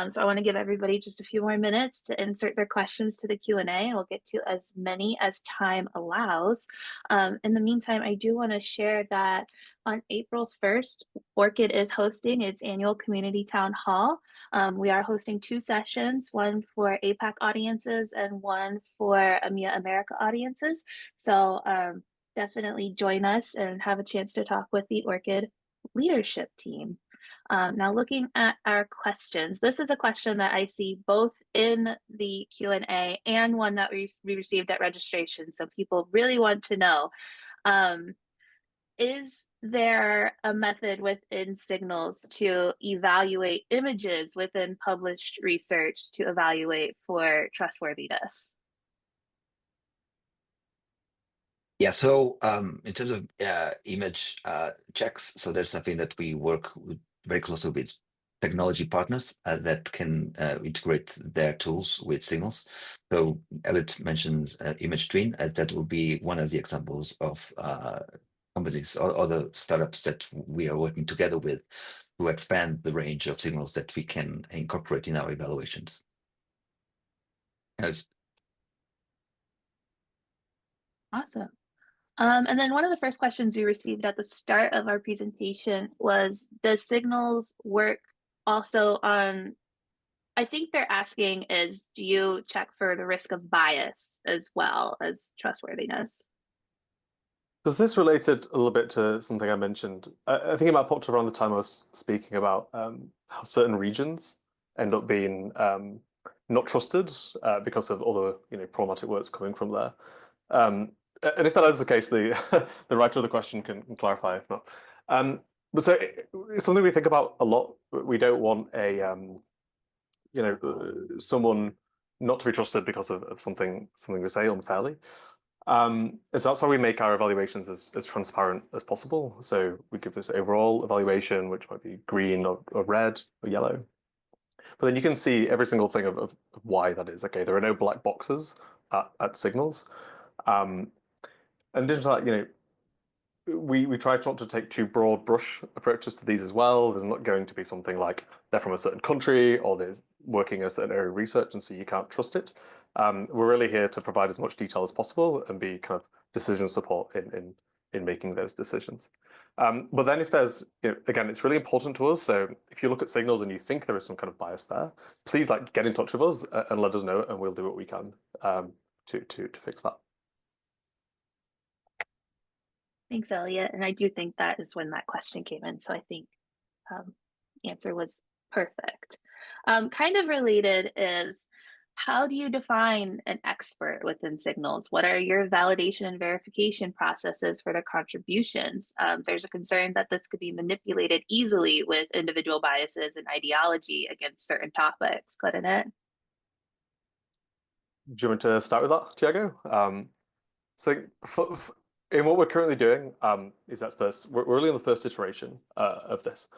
So I want to give everybody just a few more minutes to insert their questions to the Q&A, and we'll get to as many as time allows. In the meantime, I do want to share that on April 1st, ORCID is hosting its annual community town hall. We are hosting 2 sessions, one for APAC audiences and one for EMEA America audiences. So definitely join us and have a chance to talk with the ORCID leadership team. Now looking at our questions, this is a question that I see both in the Q&A and one that we received at registration. So people really want to know, is there a method within Signals to evaluate images within published research to evaluate for trustworthiness? Yeah, so in terms of image checks, so there's something that we work very closely with technology partners that can integrate their tools with Signals. So Elliot mentions Image Twin, that will be one of the examples of companies or other startups that we are working together with to expand the range of signals that we can incorporate in our evaluations. Awesome. And then one of the first questions we received at the start of our presentation was, does Signals work also on, I think they're asking is, do you check for the risk of bias as well as trustworthiness? Was this related a little bit to something I mentioned? I think it might popped around the time I was speaking about how certain regions end up being not trusted because of all the problematic words coming from there. And if that is the case, the the writer of the question can clarify if not. But so it's something we think about a lot. We don't want a someone not to be trusted because of something we say unfairly. So that's why we make our evaluations as transparent as possible. So we give this overall evaluation, which might be green or red or yellow. But then you can see every single thing of why that is. Okay, there are no black boxes at Signals. And digital, we try not to take too broad brush approaches to these as well. There's not going to be something like they're from a certain country or they're working in a certain area of research and so you can't trust it. We're really here to provide as much detail as possible and be kind of decision support in making those decisions. But then if there's, again, it's really important to us. So if you look at Signals and you think there is some kind of bias there, please get in touch with us and let us know and we'll do what we can to fix that. Thanks, Elliot. And I do think that is when that question came in. So I think the answer was perfect. Kind of related is, how do you define an expert within Signals? What are your validation and verification processes for their contributions? There's a concern that this could be manipulated easily with individual biases and ideology against certain topics, couldn't it? Do you want to start with that, Tiago? So in what we're currently doing is we're really in the first iteration of this.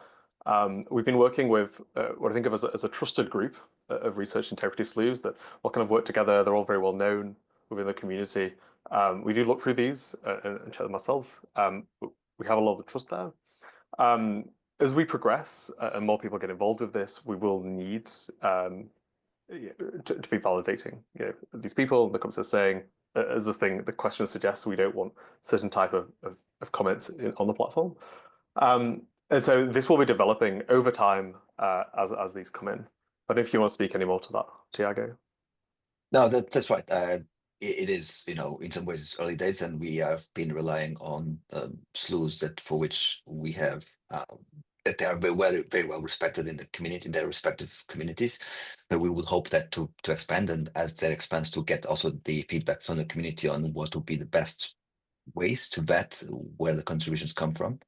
We've been working with what I think of as a trusted group of research integrity sleuths that all kind of work together. They're all very well known within the community. We do look through these and check them ourselves. We have a lot of trust there. As we progress and more people get involved with this, we will need to be validating these people. The companies are saying, as the question suggests, we don't want certain type of comments on the platform. And so this will be developing over time as these come in. But if you want to speak any more to that, Tiago. No, that's right. It is, in some ways it's early days, and we have been relying on sleuths for which we have that they are very well respected in the community, in their respective communities. But we would hope that to expand, and as that expands, to get also the feedback from the community on what would be the best ways to vet where the contributions come from.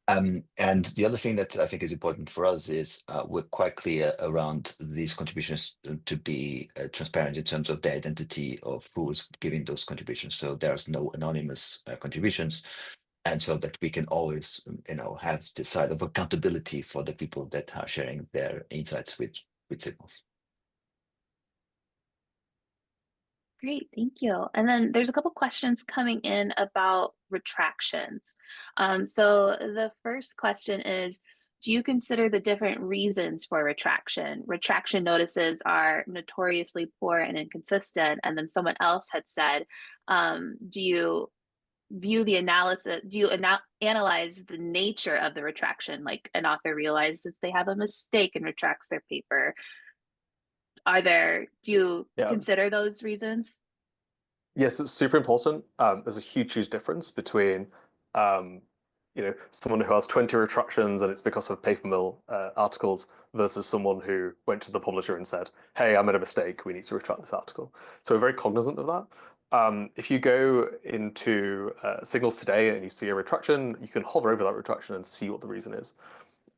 And the other thing that I think is important for us is we're quite clear around these contributions to be transparent in terms of the identity of who is giving those contributions. So there's no anonymous contributions, and so that we can always, have the side of accountability for the people that are sharing their insights with Signals. Great, thank you. And then there's a couple questions coming in about retractions. So the first question is, do you consider the different reasons for retraction? Retraction notices are notoriously poor and inconsistent. And then someone else had said, do you view the analysis, do you analyze the nature of the retraction? Like an author realizes they have a mistake and retracts their paper. Do you consider those reasons? Yes, it's super important. There's a huge difference between, someone who has 20 retractions and it's because of paper mill articles versus someone who went to the publisher and said, "Hey, I made a mistake. We need to retract this article." So we're very cognizant of that. If you go into Signals today and you see a retraction, you can hover over that retraction and see what the reason is.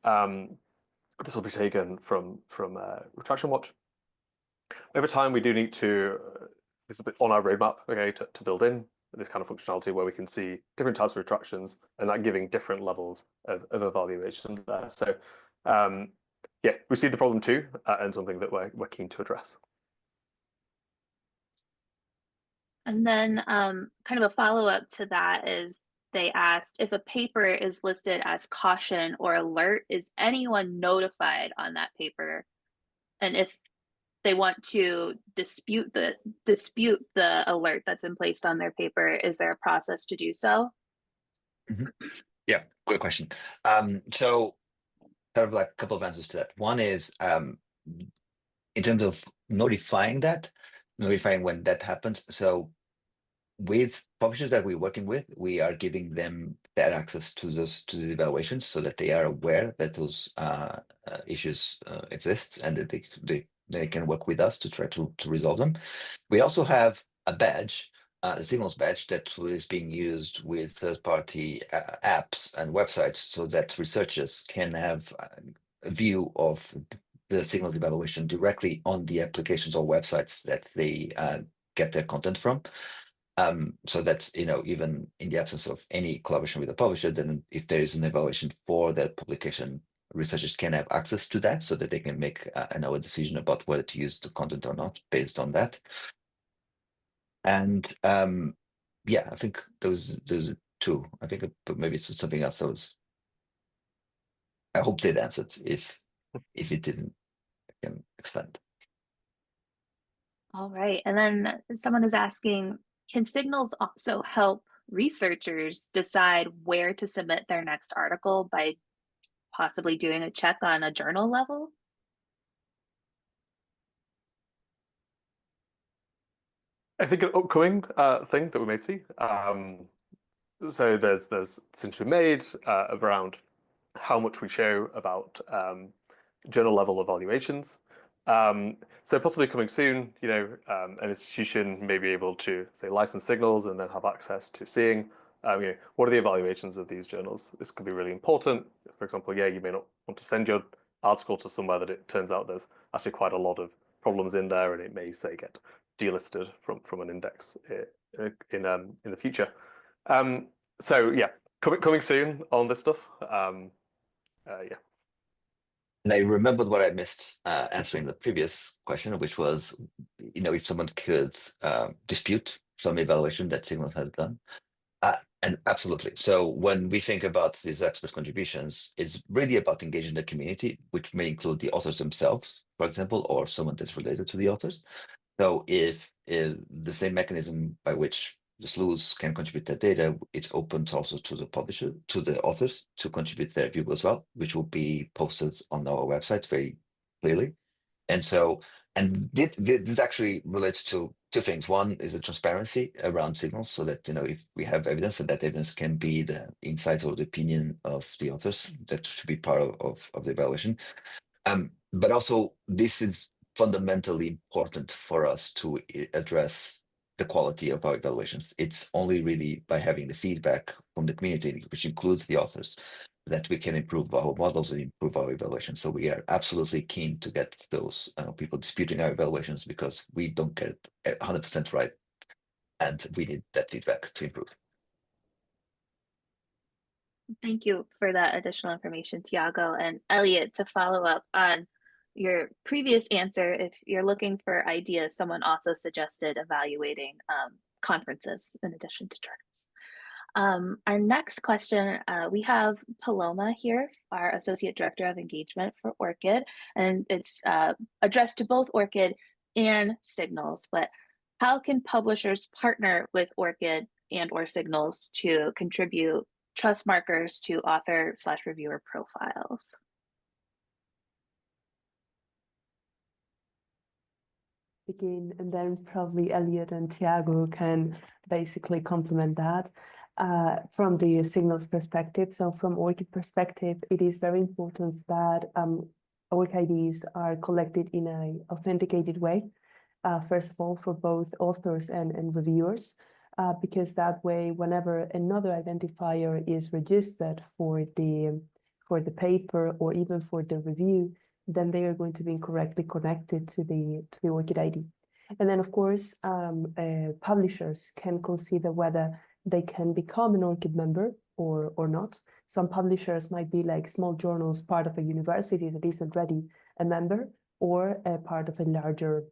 This will be taken from Retraction Watch. Over time, we do need to, it's a bit on our roadmap, okay, to build in this kind of functionality where we can see different types of retractions and that giving different levels of evaluation there. So yeah, we see the problem too, and something that we're keen to address. And then kind of a follow-up to that is they asked if a paper is listed as caution or alert, is anyone notified on that paper? And if they want to dispute the alert that's been placed on their paper, is there a process to do so? Mm-hmm. Yeah, good question. So kind of like a couple of answers to that. One is in terms of notifying when that happens. So with publishers that we're working with, we are giving them that access to the evaluations so that they are aware that those issues exist and that they can work with us to try to resolve them. We also have a badge, the Signals badge, that is being used with third-party apps and websites so that researchers can have a view of the Signals evaluation directly on the applications or websites that they get their content from. So that, even in the absence of any collaboration with the publisher, then if there is an evaluation for that publication, researchers can have access to that so that they can make a decision about whether to use the content or not based on that. And yeah, I think those are two. I think maybe it's something else. I hope that answered. If it didn't, I can expand. All right. And then someone is asking, can Signals also help researchers decide where to submit their next article by possibly doing a check on a journal level? I think an upcoming thing that we may see. So there's since we made around how much we show about journal level evaluations. So possibly coming soon, an institution may be able to say license Signals and then have access to seeing, what are the evaluations of these journals? This could be really important. For example, you may not want to send your article to somewhere that it turns out there's actually quite a lot of problems in there, and it may say get delisted from an index in the future. So yeah, coming soon on this stuff. Yeah. And I remembered what I missed answering the previous question, which was, if someone could dispute some evaluation that Signals has done. And absolutely. So when we think about these expert contributions, it's really about engaging the community, which may include the authors themselves, for example, or someone that's related to the authors. So if the same mechanism by which the sleuths can contribute their data, it's open also to the publisher, to the authors to contribute their view as well, which will be posted on our website very clearly. And so, and this actually relates to two things. One is the transparency around signals, so that if we have evidence, that evidence can be the insight or the opinion of the authors. That should be part of the evaluation. But also, this is fundamentally important for us to address the quality of our evaluations. It's only really by having the feedback from the community, which includes the authors, that we can improve our models and improve our evaluation. So we are absolutely keen to get those people disputing our evaluations, because we don't get it 100% right, and we need that feedback to improve. Thank you for that additional information, Tiago. And Elliot, to follow up on your previous answer, if you're looking for ideas, someone also suggested evaluating conferences in addition to journals. Our next question, we have Paloma here, our Associate Director of Engagement for ORCID, and it's addressed to both ORCID and Signals. But how can publishers partner with ORCID and/or Signals to contribute trust markers to author/reviewer profiles? Begin, and then probably Elliot and Tiago can basically complement that from the Signals perspective. So from ORCID perspective, it is very important that ORCIDs are collected in an authenticated way, first of all, for both authors and reviewers, because that way, whenever another identifier is registered for the paper or even for the review, then they are going to be incorrectly connected to the ORCID ID. And then, of course, publishers can consider whether they can become an ORCID member or not. Some publishers might be like small journals, part of a university that isn't already a member, or a part of a larger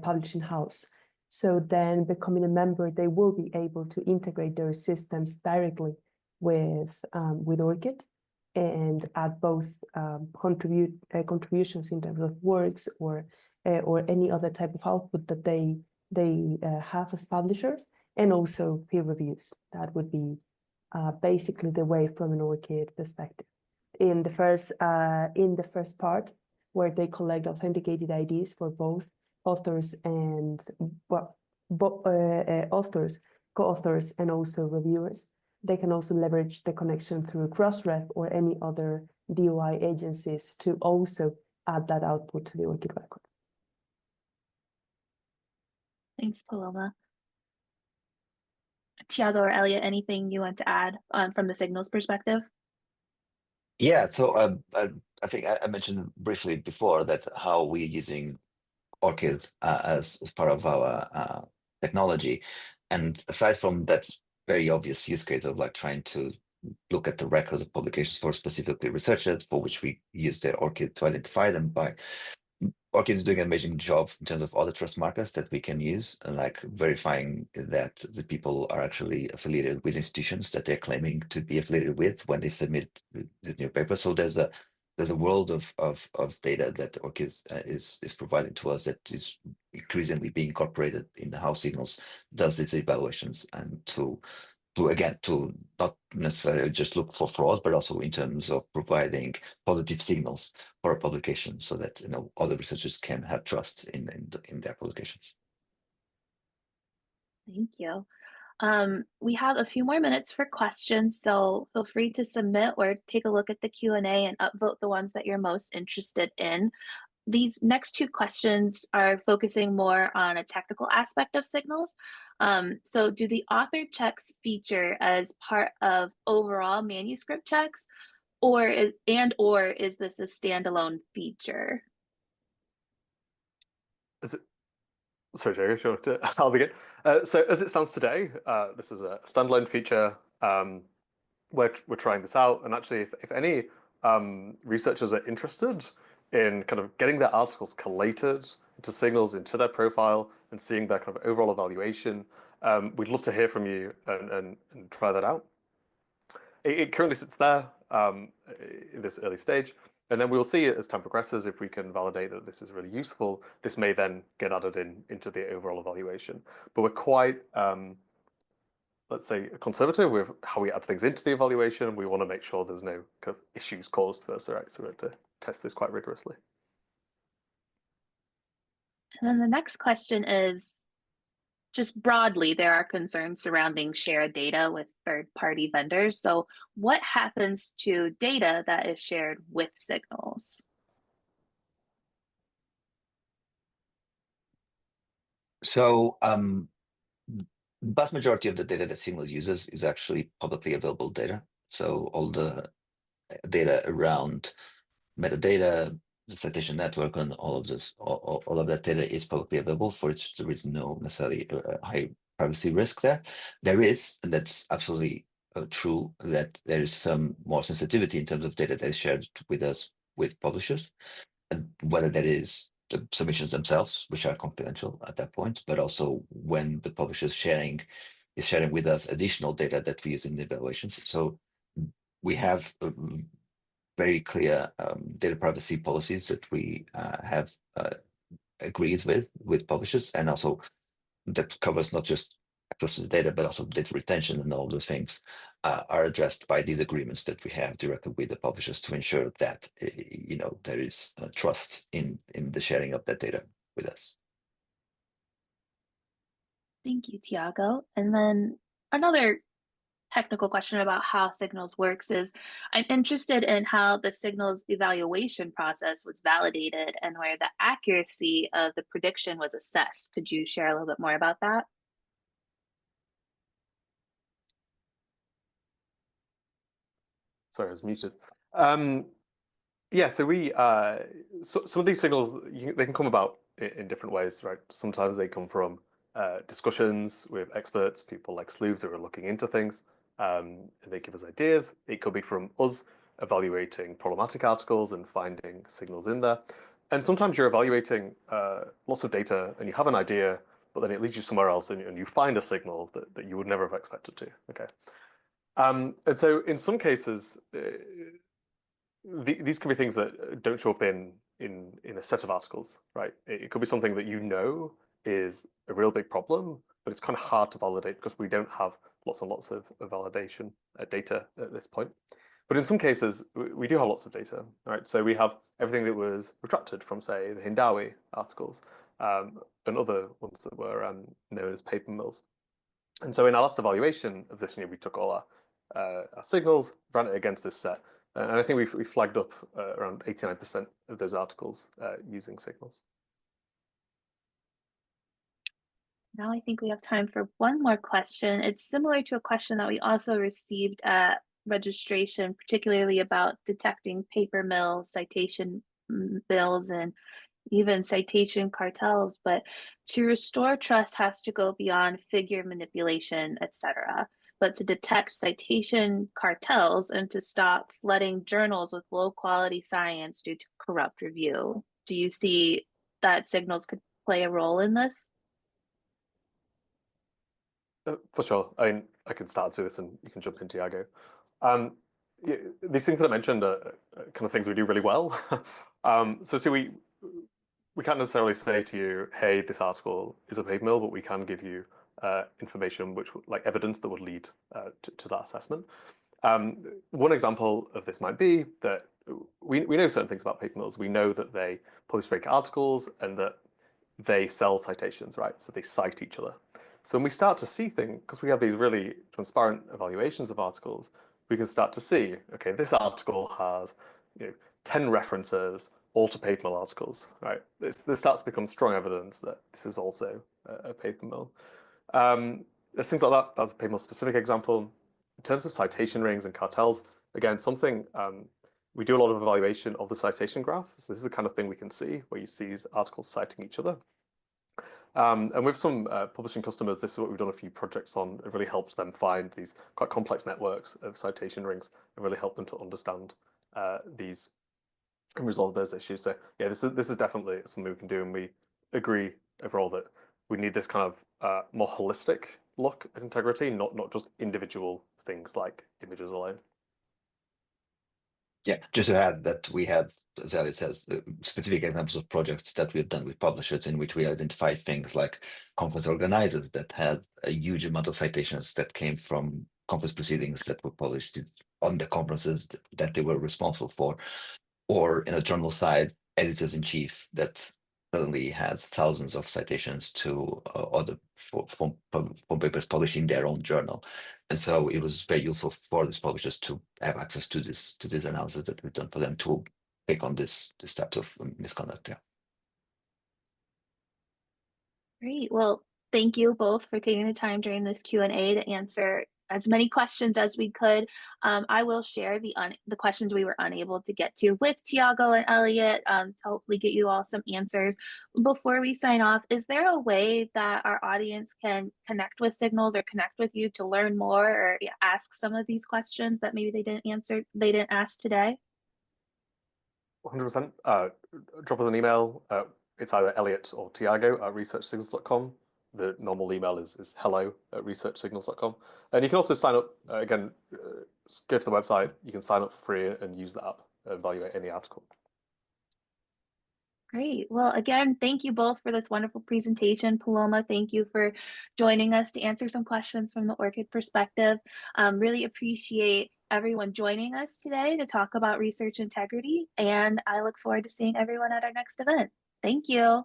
publishing house. So then, becoming a member, they will be able to integrate their systems directly with ORCID, and add both contributions in terms of works or any other type of output that they have as publishers, and also peer reviews. That would be basically the way from an ORCID perspective. In the first part, where they collect authenticated IDs for both authors and authors, co-authors, and also reviewers, they can also leverage the connection through Crossref or any other DOI agencies to also add that output to the ORCID record. Thanks, Paloma. Tiago or Elliot, anything you want to add from the Signals perspective? Yeah, so I think I mentioned briefly before that how we're using ORCID as part of our technology. And aside from that very obvious use case of like trying to look at the records of publications for specifically researchers, for which we use the ORCID to identify them by, ORCID is doing an amazing job in terms of other trust markers that we can use, like verifying that the people are actually affiliated with institutions that they're claiming to be affiliated with when they submit the new paper. So there's a world of data that ORCID is providing to us that is increasingly being incorporated in how Signals does its evaluations, and to not necessarily just look for fraud, but also in terms of providing positive signals for a publication, so that other researchers can have trust in their publications. Thank you. We have a few more minutes for questions, so feel free to submit or take a look at the Q&A and upvote the ones that you're most interested in. These next two questions are focusing more on a technical aspect of Signals. So do the author checks feature as part of overall manuscript checks, or is this a standalone feature? Sorry, Jerry, sure. I'll begin. So as it stands today, this is a standalone feature. We're trying this out, and actually, if any researchers are interested in kind of getting their articles collated into Signals, into their profile, and seeing their kind of overall evaluation, we'd love to hear from you and try that out. It currently sits there in this early stage, and then we'll see as time progresses if we can validate that this is really useful. This may then get added into the overall evaluation. But we're quite, let's say, conservative with how we add things into the evaluation. We want to make sure there's no kind of issues caused first, right? So we have to test this quite rigorously. And then the next question is, just broadly, there are concerns surrounding shared data with third-party vendors. So what happens to data that is shared with signals? So the vast majority of the data that Signals uses is actually publicly available data. So all the data around metadata, the citation network, and all of this, all of that data is publicly available. For it, there is no necessarily high privacy risk there. There is, and that's absolutely true, that there is some more sensitivity in terms of data that is shared with us with publishers, and whether that is the submissions themselves, which are confidential at that point, but also when the publisher is sharing with us additional data that we use in the evaluations. So we have very clear data privacy policies that we have agreed with publishers, and also that covers not just access to the data, but also data retention, and all those things are addressed by these agreements that we have directly with the publishers to ensure that there is trust in the sharing of that data with us. Thank you, Tiago. And then another technical question about how Signals works is I'm interested in how the Signals evaluation process was validated and where the accuracy of the prediction was assessed. Could you share a little bit more about that? Sorry, I was muted. Yeah, so we some of these signals they can come about in different ways, right? Sometimes they come from discussions with experts, people like sleuths who are looking into things, and they give us ideas. It could be from us evaluating problematic articles and finding signals in there. And sometimes you're evaluating lots of data and you have an idea, but then it leads you somewhere else and you find a signal that you would never have expected to. Okay. And so in some cases, these can be things that don't show up in a set of articles, right? It could be something that you know is a real big problem, but it's kind of hard to validate because we don't have lots and lots of validation data at this point. But in some cases, we do have lots of data, right? So we have everything that was retracted from, say, the Hindawi articles and other ones that were known as paper mills. And so in our last evaluation of this, we took all our signals, ran it against this set, and I think we flagged up around 89% of those articles using signals. Now I think we have time for one more question. It's similar to a question that we also received at registration, particularly about detecting paper mills, citation bills, and even citation cartels. But to restore trust has to go beyond figure manipulation, etc. But to detect citation cartels and to stop flooding journals with low quality science due to corrupt review. Do you see that signals could play a role in this? For sure. I mean, I can start to this and you can jump in, Tiago. Yeah, these things that I mentioned are kind of things we do really well. So see, we can't necessarily say to you, hey, this article is a paper mill, but we can give you information which, like evidence that would lead to that assessment. One example of this might be that we know certain things about paper mills. We know that they post fake articles and that they sell citations, right? So they cite each other. So when we start to see things, because we have these really transparent evaluations of articles, we can start to see, okay, this article has 10 references, all to paper mill articles, right? This starts to become strong evidence that this is also a paper mill. There's things like that. That's a paper mill specific example. In terms of citation rings and cartels, again, something we do a lot of evaluation of the citation graph. So this is the kind of thing we can see where you see these articles citing each other. And with some publishing customers, this is what we've done a few projects on. It really helped them find these quite complex networks of citation rings and really helped them to understand these and resolve those issues. So yeah, this is definitely something we can do, and we agree overall that we need this kind of more holistic look at integrity, not just individual things like images alone. Yeah, just to add that we had, as Elliot says, specific examples of projects that we've done with publishers in which we identified things like conference organizers that had a huge amount of citations that came from conference proceedings that were published on the conferences that they were responsible for, or in a journal side, editors-in-chief that suddenly had thousands of citations to other from papers published in their own journal, and so it was very useful for these publishers to have access to this analysis that we've done for them to take on this type of misconduct. Yeah. Great. Well, thank you both for taking the time during this Q&A to answer as many questions as we could. I will share the questions we were unable to get to with Tiago and Elliot to hopefully get you all some answers. Before we sign off, is there a way that our audience can connect with Signals or connect with you to learn more or ask some of these questions that maybe they didn't ask today? 100%. Drop us an email. It's either Elliot or Tiago at researchsignals.com. The normal email is hello@researchsignals.com. And you can also sign up, again, go to the website, you can sign up for free and use the app, evaluate any article. Great. Well, again, thank you both for this wonderful presentation. Paloma, thank you for joining us to answer some questions from the ORCID perspective. Really appreciate everyone joining us today to talk about research integrity, and I look forward to seeing everyone at our next event. Thank you.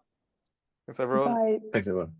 Thanks, everyone. Bye. Thanks, everyone.